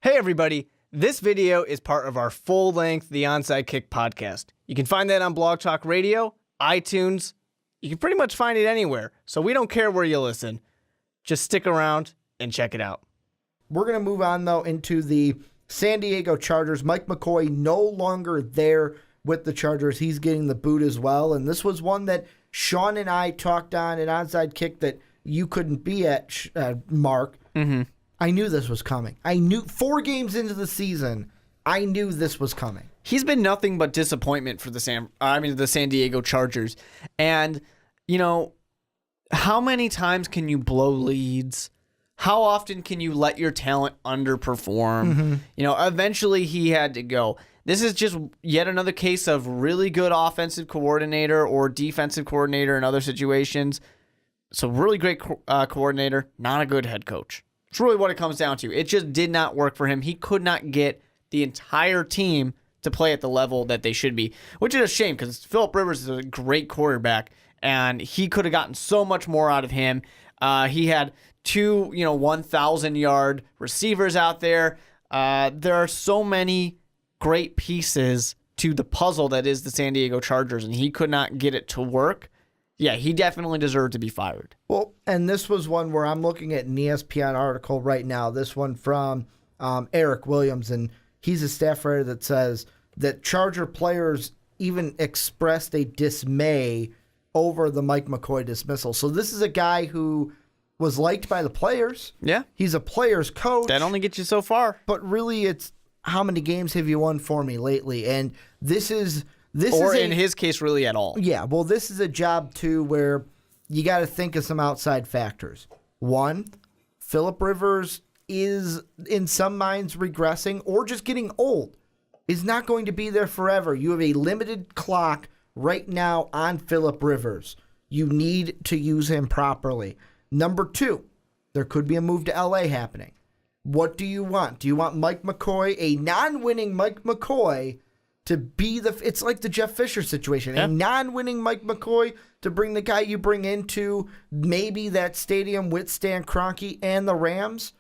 Hey everybody, this video is part of our full-length The Onside Kick podcast. You can find that on Blog Talk Radio, iTunes. You can pretty much find it anywhere, so we don't care where you listen. Just stick around and check it out. We're going to move on, though, into the San Diego Chargers. Mike McCoy no longer there with the Chargers. He's getting the boot as well, and this was one that Sean and I talked on an Onside Kick that you couldn't be at, Mark. Mm-hmm. I knew this was coming. I knew 4 games into the season, I knew this was coming. He's been nothing but disappointment for the San Diego Chargers. And, you know, how many times can you blow leads? How often can you let your talent underperform? Mm-hmm. You know, eventually he had to go. This is just yet another case of really good offensive coordinator or defensive coordinator in other situations. So really great coordinator, not a good head coach. It's really what it comes down to. It just did not work for him. He could not get the entire team to play at the level that they should be, which is a shame because Phillip Rivers is a great quarterback, and he could have gotten so much more out of him. He had 2, 1,000-yard receivers out there. There are so many great pieces to the puzzle that is the San Diego Chargers, and he could not get it to work. Yeah, he definitely deserved to be fired. Well, and this was one where I'm looking at an ESPN article right now, this one from Eric Williams, and he's a staff writer that says that Charger players even expressed a dismay over the Mike McCoy dismissal. So this is a guy who was liked by the players. Yeah. He's a player's coach. That only gets you so far. But really, it's how many games have you won for me lately? And this is... in his case, really at all. Yeah, well, this is a job, too, where you got to think of some outside factors. One, Phillip Rivers is, in some minds, regressing or just getting old. Is not going to be there forever. You have a limited clock right now on Phillip Rivers. You need to use him properly. Number 2, there could be a move to L.A. happening. What do you want? Do you want Mike McCoy, a non-winning Mike McCoy, to be it's like the Jeff Fisher situation, a non-winning Mike McCoy to bring the guy you bring into maybe that stadium with Stan Kroenke and the Rams?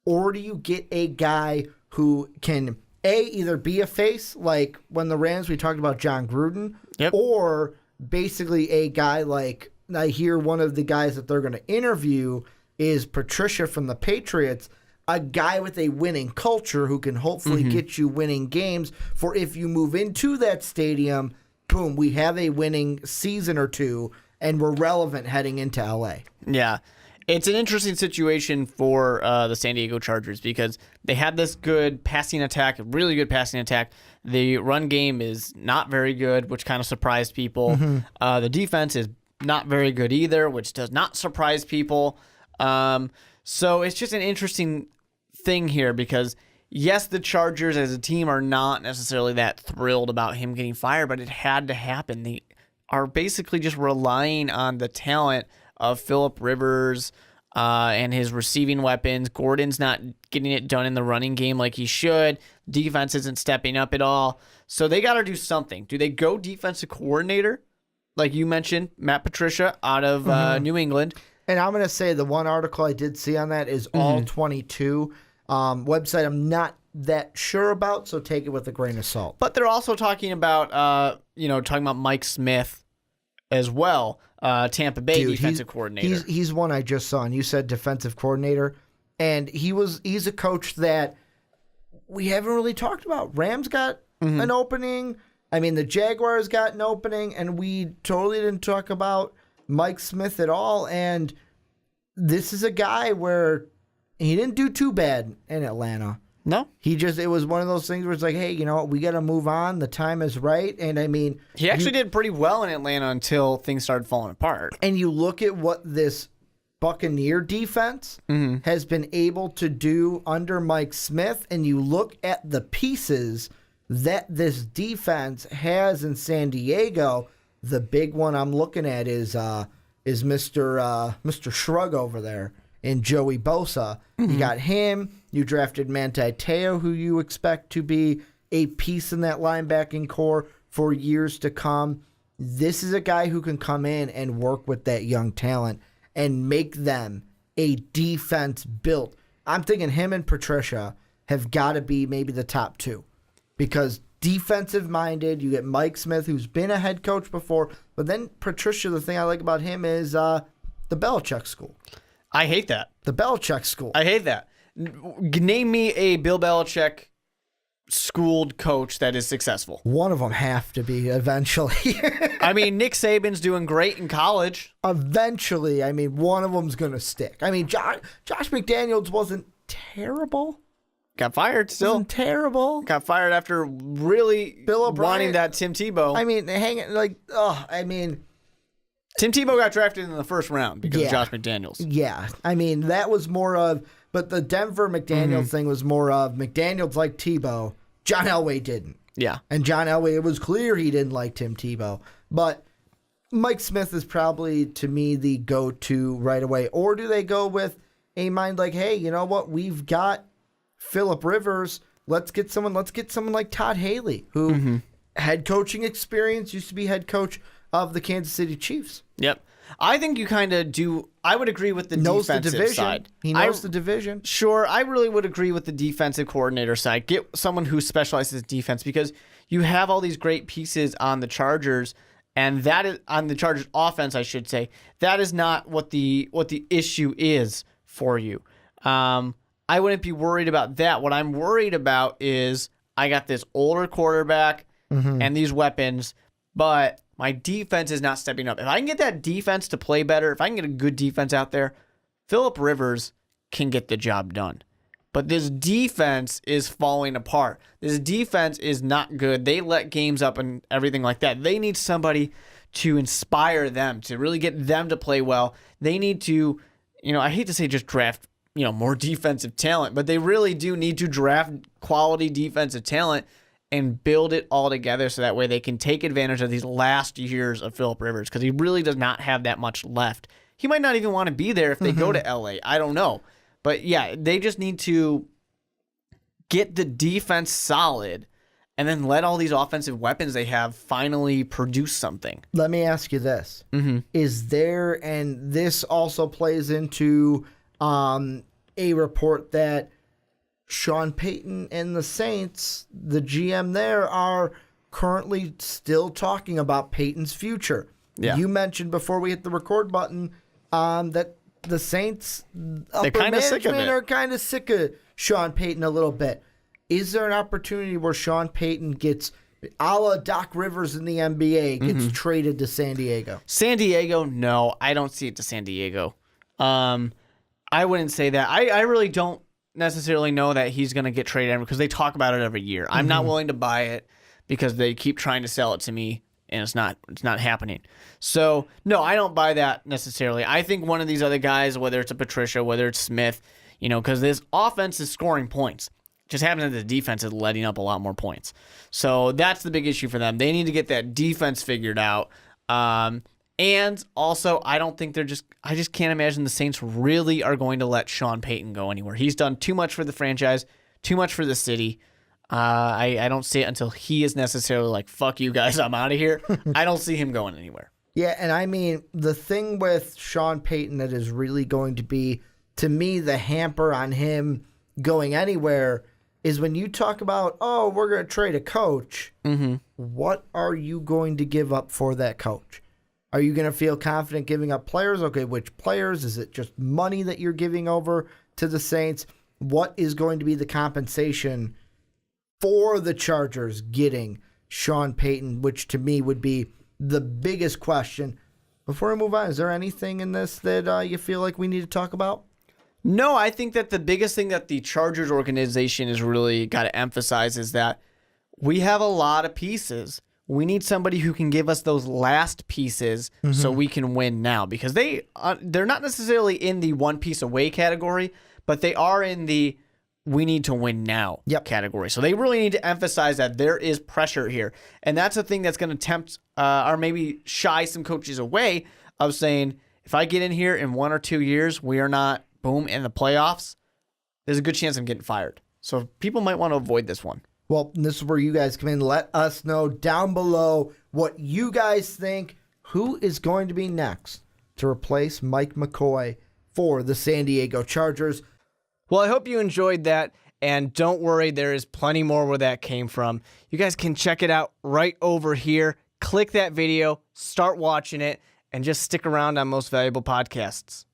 Or do you get a guy who can, either be a face, like when the Rams, we talked about John Gruden, or basically a guy like, I hear one of the guys that they're going to interview is Patricia from the Patriots, a guy with a winning culture who can hopefully get you winning games for if you move into that stadium, boom, we have a winning season or two, and we're relevant heading into L.A. Yeah. It's an interesting situation for the San Diego Chargers because they had this good passing attack, really good passing attack. The run game is not very good, which kind of surprised people. The defense is not very good either, which does not surprise people. So it's just an interesting thing here because, yes, the Chargers as a team are not necessarily that thrilled about him getting fired, but it had to happen. They are basically just relying on the talent of Phillip Rivers and his receiving weapons. Gordon's not getting it done in the running game like he should. Defense isn't stepping up at all. So they got to do something. Do they go defensive coordinator? Like you mentioned, Matt Patricia out of New England. And I'm going to say the one article I did see on that is All 22 website. I'm not that sure about, so take it with a grain of salt. But they're also talking about, talking about Mike Smith as well, Tampa Bay defensive coordinator. He's one I just saw, and you said defensive coordinator, and he's a coach that we haven't really talked about. Rams got an opening. I mean, the Jaguars got an opening, and we totally didn't talk about Mike Smith at all, and this is a guy where he didn't do too bad in Atlanta. No. It was one of those things where it's like, hey, you know what, we got to move on. The time is right. And I mean, he actually did pretty well in Atlanta until things started falling apart. And you look at what this Buccaneer defense has been able to do under Mike Smith, and you look at the pieces that this defense has in San Diego. The big one I'm looking at is Mr. Shrug over there in Joey Bosa. You got him. You drafted Manti Te'o, who you expect to be a piece in that linebacking core for years to come. This is a guy who can come in and work with that young talent and make them a defense built. I'm thinking him and Patricia have got to be maybe the top two. Because defensive-minded, you get Mike Smith, who's been a head coach before, but then Patricia, the thing I like about him is the Belichick school. I hate that. The Belichick school. I hate that. Name me a Bill Belichick schooled coach that is successful. One of them have to be eventually. I mean, Nick Saban's doing great in college. Eventually, I mean, one of them's going to stick. I mean, Josh McDaniels wasn't terrible. Got fired still. Wasn't terrible. Got fired after really Bill O'Brien, wanting that Tim Tebow. I mean, Tim Tebow got drafted in the first round because of Josh McDaniels. Yeah. I mean, that was more of, but the Denver McDaniels thing was more of McDaniels liked Tebow. John Elway didn't. Yeah. And John Elway, it was clear he didn't like Tim Tebow. But Mike Smith is probably, to me, the go-to right away. Or do they go with a mind like, hey, you know what? We've got Phillip Rivers. Let's get someone like Todd Haley, who had coaching experience, used to be head coach of the Kansas City Chiefs. Yep. I think you kind of do. I would agree with the defensive side. He knows the division. Sure, I really would agree with the defensive coordinator side. Get someone who specializes in defense because you have all these great pieces on the Chargers, and that is on the Chargers offense, I should say. That is not what the issue is for you. I wouldn't be worried about that. What I'm worried about is I got this older quarterback and these weapons, but my defense is not stepping up. If I can get that defense to play better, if I can get a good defense out there, Phillip Rivers can get the job done. But this defense is falling apart. This defense is not good. They let games up and everything like that. They need somebody to inspire them, to really get them to play well. They need to, I hate to say just draft, more defensive talent, but they really do need to draft quality defensive talent and build it all together so that way they can take advantage of these last years of Phillip Rivers because he really does not have that much left. He might not even want to be there if they go to LA. I don't know. But yeah, they just need to get the defense solid and then let all these offensive weapons they have finally produce something. Let me ask you this. Is there, and this also plays into a report that Sean Payton and the Saints, the GM there, are currently still talking about Payton's future. Yeah. You mentioned before we hit the record button that the Saints upper management are kind of sick of Sean Payton a little bit. Is there an opportunity where Sean Payton gets, a la Doc Rivers in the NBA, gets traded to San Diego? San Diego, no. I don't see it to San Diego. I wouldn't say that. I really don't necessarily know that he's going to get traded because they talk about it every year. I'm not willing to buy it because they keep trying to sell it to me and it's not happening. So, no, I don't buy that necessarily. I think one of these other guys, whether it's a Patricia, whether it's Smith, because this offense is scoring points. Just happens that the defense is letting up a lot more points. So that's the big issue for them. They need to get that defense figured out. And also, I just can't imagine the Saints really are going to let Sean Payton go anywhere. He's done too much for the franchise, too much for the city. I don't see it until he is necessarily like, fuck you guys, I'm out of here. I don't see him going anywhere. Yeah, and I mean, the thing with Sean Payton that is really going to be, to me, the hamper on him going anywhere is when you talk about, oh, we're going to trade a coach, what are you going to give up for that coach? Are you going to feel confident giving up players? Okay, which players? Is it just money that you're giving over to the Saints? What is going to be the compensation for the Chargers getting Sean Payton, which to me would be the biggest question. Before we move on, is there anything in this that you feel like we need to talk about? No, I think that the biggest thing that the Chargers organization has really got to emphasize is that we have a lot of pieces. We need somebody who can give us those last pieces so we can win now because they're not necessarily in the one piece away category, but they are in the we need to win now category. So they really need to emphasize that there is pressure here. And that's a thing that's going to tempt or maybe shy some coaches away of saying, if I get in here in 1 or 2 years, we are not, boom, in the playoffs, there's a good chance I'm getting fired. So people might want to avoid this one. Well, this is where you guys come in. Let us know down below what you guys think. Who is going to be next to replace Mike McCoy for the San Diego Chargers? Well, I hope you enjoyed that. And don't worry, there is plenty more where that came from. You guys can check it out right over here. Click that video, start watching it, and just stick around on Most Valuable Podcasts.